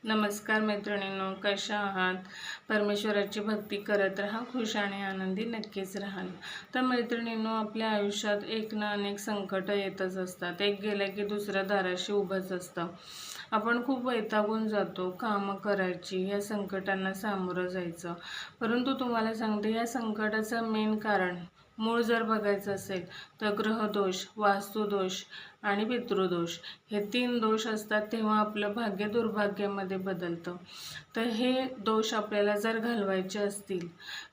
नमस्कार मैत्रिणींनो, कशा आहात? परमेश्वराची भक्ती करत राहा, खुश आणि आनंदी नक्कीच राहाल. तर मैत्रिणींनो, आपल्या आयुष्यात एक ना अनेक संकट येतच असतात. एक गेलं की दुसरं दाराशी उभंच असतं. आपण खूप वैतागून जातो कामं करायची, या संकटांना सामोरं जायचं. परंतु तुम्हाला सांगते, या संकटाचं मेन कारण मूळ जर बघायचं असेल तर ग्रहदोष, वास्तुदोष आणि पितृदोष हे 3 दोष असतात. तेव्हा आपलं भाग्य दुर्भाग्यामध्ये बदलतं. तर हे दोष आपल्याला जर घालवायचे असतील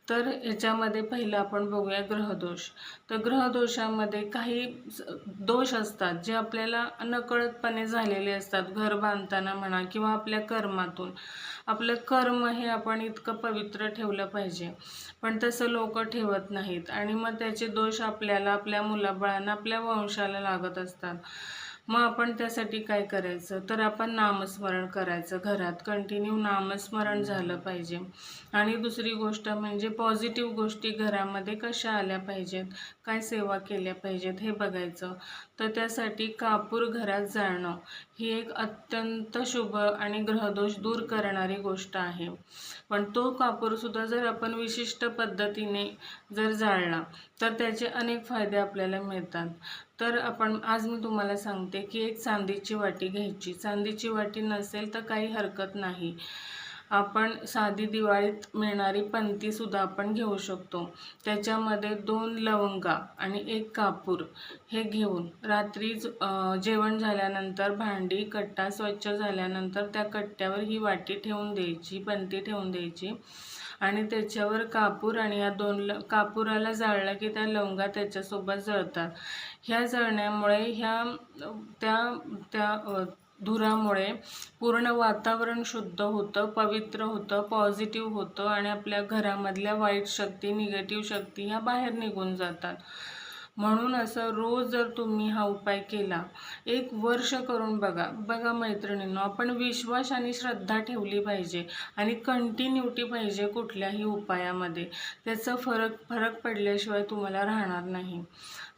तर याच्यामध्ये पहिलं आपण बघूया ग्रहदोष. तर ग्रहदोषामध्ये काही दोष असतात जे आपल्याला नकळतपणे झालेले असतात. घर बांधताना म्हणा किंवा आपल्या कर्मातून. आपलं कर्म हे आपण इतकं पवित्र ठेवलं पाहिजे, पण तसं लोक ठेवत नाहीत आणि मग त्याचे दोष आपल्याला, आपल्या मुलाबाळांना, आपल्या वंशाला लागत असतात. मग आपण त्यासाठी काय करायचं, तर आपण नामस्मरण करायचं. घरात कंटिन्यू नामस्मरण झालं पाहिजे. आणि दुसरी गोष्ट म्हणजे पॉझिटिव्ह गोष्टी घरामध्ये कशा आल्या पाहिजेत, काय सेवा केल्या पाहिजेत हे बघायचं. तर त्यासाठी कापूर घरात जाळणं ही एक अत्यंत शुभ आणि ग्रहदोष दूर करणारी गोष्ट आहे. पण तो कापूरसुद्धा जर आपण विशिष्ट पद्धतीने जर जाळला तर त्याचे अनेक फायदे आपल्याला मिळतात. तर आज मी तुम्हाला सांगते की एक चांदीची वाटी घ्यायची. चांदीची वाटी नसेल तर काही हरकत नाही. आपण साधी दिवाळीत मिळणारी पंतीसुद्धा आपण घेऊ शकतो. त्याच्यामध्ये 2 लवंगा आणि 1 कापूर हे घेऊन रात्री जेवण झाल्यानंतर भांडी कट्टा स्वच्छ झाल्यानंतर त्या कट्ट्यावर ही वाटी ठेवून द्यायची, पंती ठेवून द्यायची आणि त्याच्यावर कापूर आणि या 2 कापुराला जाळलं की त्या लवंगा त्याच्यासोबत जळतात. ह्या जळण्यामुळे त्या त्या धुरामुळे पूर्ण वातावरण शुद्ध होतं, पवित्र होतं, पॉझिटिव्ह होतं आणि आपल्या घरामधल्या वाईट शक्ती, निगेटिव्ह शक्ती ह्या बाहेर निघून जातात. म्हणून असं रोज जर तुम्ही हा उपाय केला, 1 वर्ष करून बघा मैत्रिणींनो, आपण विश्वास आणि श्रद्धा ठेवली पाहिजे आणि कंटिन्यूटी पाहिजे कुठल्याही उपायामध्ये. त्याचा फरक पडल्याशिवाय तुम्हाला राहणार नाही.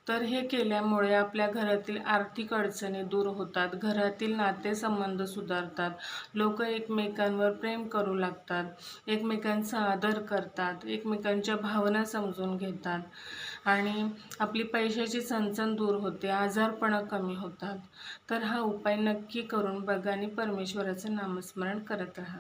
तर हे केल्यामुळे आपल्या घरातील आर्थिक अडचणी दूर होतात, घरातील नातेसंबंध सुधारतात, लोक एकमेकांवर प्रेम करू लागतात, एकमेकांचा आदर करतात, एकमेकांच्या भावना समजून घेतात आणि आपली पैशाची चणचण दूर होते, आजारपणं कमी होतात. तर हा उपाय नक्की करून बघा आणि परमेश्वराचं नामस्मरण करत राहा.